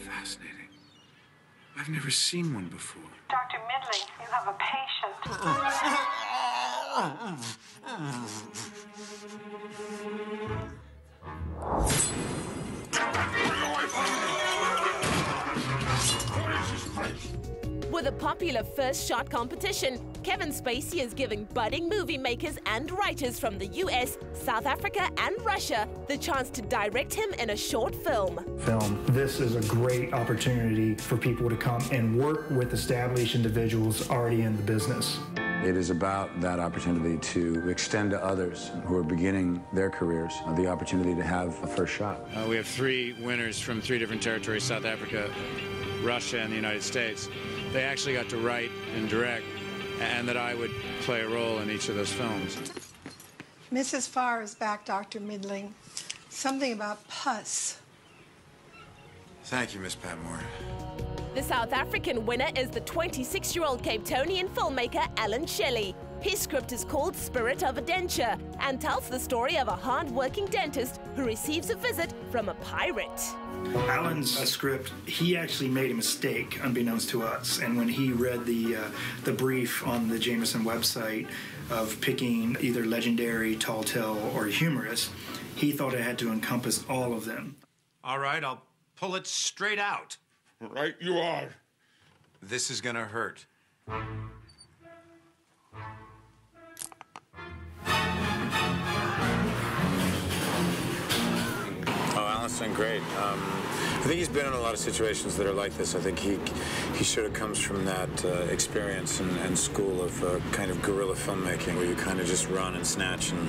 fascinating. I've never seen one before. Dr. Midling, you have a patient. With a popular first shot competition, Kevin Spacey is giving budding movie makers and writers from the US, South Africa and Russia the chance to direct him in a short film. This is a great opportunity for people to come and work with established individuals already in the business. It is about that opportunity to extend to others who are beginning their careers the opportunity to have a first shot. We have 3 winners from 3 different territories, South Africa, Russia, and the United States. They actually got to write and direct, and that I would play a role in each of those films. Mrs. Farr is back, Dr. Midling. Something about pus. Thank you, Miss Patmore. The South African winner is the 26-year-old Cape Townian filmmaker Alan Shelley. His script is called Spirit of a Denture and tells the story of a hard-working dentist who receives a visit from a pirate. Alan's script, he actually made a mistake, unbeknownst to us. And when he read the brief on the Jameson website of picking either legendary, tall tale, or humorous, he thought it had to encompass all of them. All right, I'll pull it straight out. Right you are. This is gonna hurt. Alan's done great. I think he's been in a lot of situations that are like this. I think he sort of comes from that experience and school of kind of guerrilla filmmaking, where you kind of just run and snatch and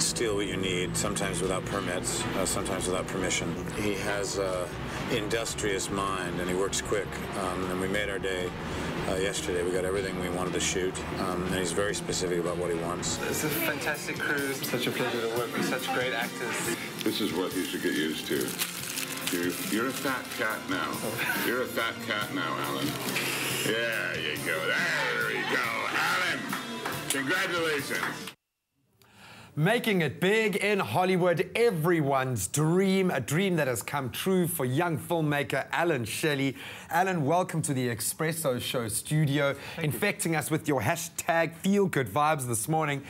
steal what you need, sometimes without permits, sometimes without permission. He has an industrious mind, and he works quick. And we made our day yesterday. We got everything we wanted to shoot, and he's very specific about what he wants. It's a fantastic crew. Such a pleasure to work with such great actors. This is what you should get used to. You're a fat cat now. You're a fat cat now, Alan. There you go. There you go. Alan, congratulations. Making it big in Hollywood, everyone's dream, a dream that has come true for young filmmaker Alan Shelley. Alan, welcome to the Espresso Show studio, infecting us with your hashtag feel-good-vibes this morning.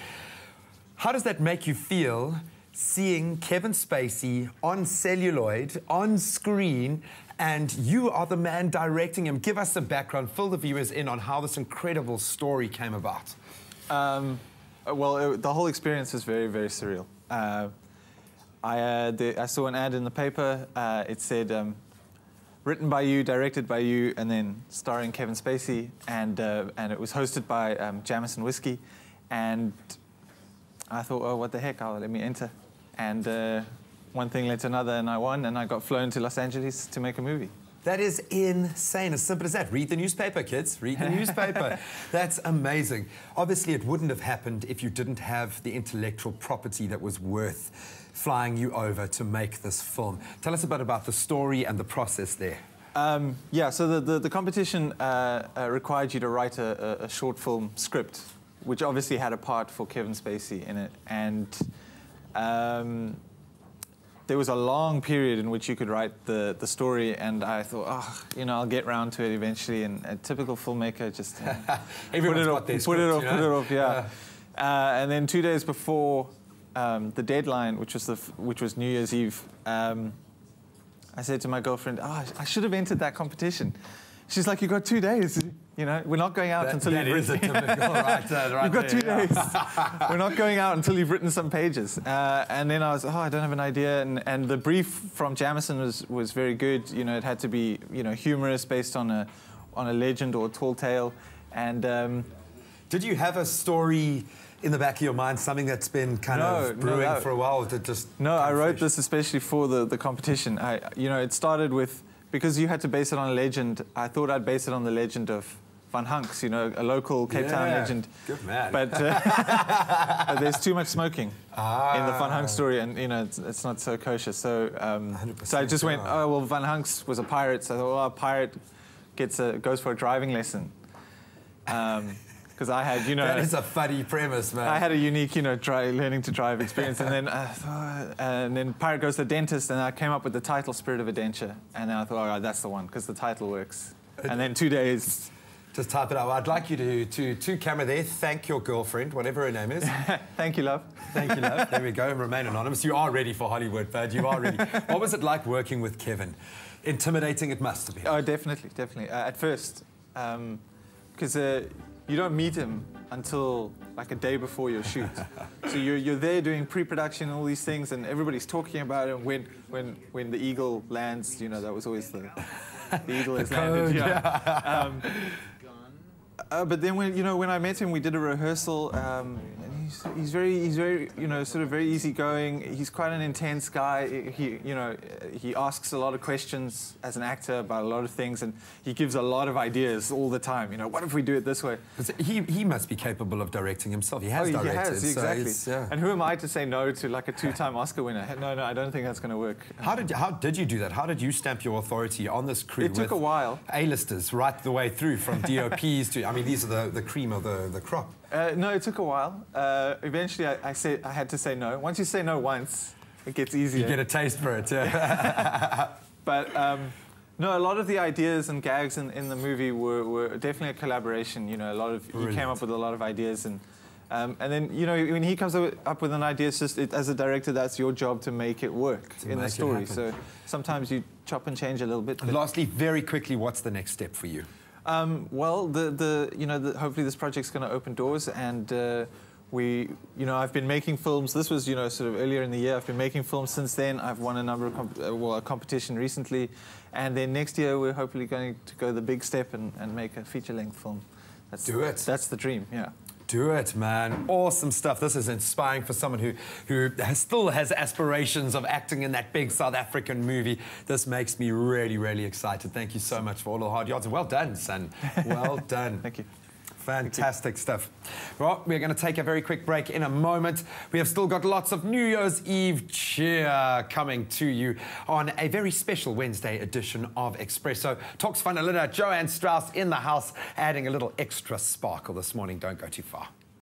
How does that make you feel, seeing Kevin Spacey on celluloid, on screen, and you are the man directing him? Give us some background, fill the viewers in on how this incredible story came about. Well, the whole experience was very, very surreal. I saw an ad in the paper. It said, written by you, directed by you, and then starring Kevin Spacey, and it was hosted by Jameson Whiskey. And I thought, oh, what the heck, let me enter. And one thing led to another, and I won, and I got flown to Los Angeles to make a movie. That is insane, as simple as that. Read the newspaper, kids, read the newspaper. That's amazing. Obviously, it wouldn't have happened if you didn't have the intellectual property that was worth flying you over to make this film. Tell us a bit about the story and the process there. Yeah, so the competition required you to write a short film script, which obviously had a part for Kevin Spacey in it. And there was a long period in which you could write the story, and I thought, oh, you know, I'll get round to it eventually. And a typical filmmaker just put it off, yeah. And then 2 days before the deadline, which was New Year's Eve, I said to my girlfriend, oh, I should have entered that competition. She's like, you got 2 days. You know, we're not going out until you've written. You've got 2 days. We're not going out until you've written some pages. And then I was, oh, I don't have an idea. And the brief from Jameson was very good. You know, it had to be, you know, humorous, based on a legend or a tall tale. And did you have a story in the back of your mind, something that's been kind of brewing for a while? No, I wrote this especially for the competition. You know, it started with, because you had to base it on a legend, I thought I'd base it on the legend of Van Hunks, you know, a local Cape Town legend. Good man. But there's too much smoking in the Van Hunks story, and, you know, it's not so kosher. So, so I just went, oh, well, Van Hunks was a pirate, so I thought, well, a pirate goes for a driving lesson. Because because I had, you know... That is a funny premise, man. I had a unique, you know, learning to drive experience. And then Pirate Goes to the Dentist, and I came up with the title, Spirit of Adventure. And then I thought, oh, that's the one, because the title works. And then 2 days... Just type it out. I'd like you to camera there, thank your girlfriend, whatever her name is. Thank you, love. Thank you, love. There we go, and remain anonymous. You are ready for Hollywood, bud. You are ready. What was it like working with Kevin? Intimidating it must have been. Oh, definitely, definitely. At first, because you don't meet him until like a day before your shoot. So you're there doing pre-production and all these things, and everybody's talking about it. And when the eagle lands, you know, that was always the eagle has landed. Yeah. But then when I met him, we did a rehearsal. And he's very, you know, sort of very easygoing. He's quite an intense guy. He asks a lot of questions as an actor about a lot of things, and he gives a lot of ideas all the time. You know, what if we do it this way? He must be capable of directing himself. He has directed. He has, exactly. So yeah. And who am I to say no to like a 2-time Oscar winner? No, I don't think that's going to work. How did you do that? How did you stamp your authority on this crew? It took a while. A-listers right the way through, from DOPs to, I mean, these are the cream of the crop. No, it took a while. Eventually, I had to say no. Once you say no once, it gets easier. You get a taste for it, yeah. But no, a lot of the ideas and gags in the movie were definitely a collaboration. You know, he came up with a lot of ideas, and then you know, when he comes up with an idea, it's just as a director, that's your job to make it work in the story. So sometimes you chop and change a little bit. And lastly, very quickly, what's the next step for you? Well, hopefully this project's going to open doors, and I've been making films. This was, sort of earlier in the year. I've been making films since then. I've won a number of a competition recently, and then next year we're hopefully going to go the big step and make a feature-length film. Do it. That's the dream. Yeah. Do it, man. Awesome stuff. This is inspiring for someone who still has aspirations of acting in that big South African movie. This makes me really, really excited. Thank you so much for all the hard yards. Well done, son. Well done. Thank you. Fantastic stuff. Well, we're going to take a very quick break in a moment. We have still got lots of New Year's Eve cheer coming to you on a very special Wednesday edition of Expresso. Talks Fun Joanne Strauss in the house, adding a little extra sparkle this morning. Don't go too far.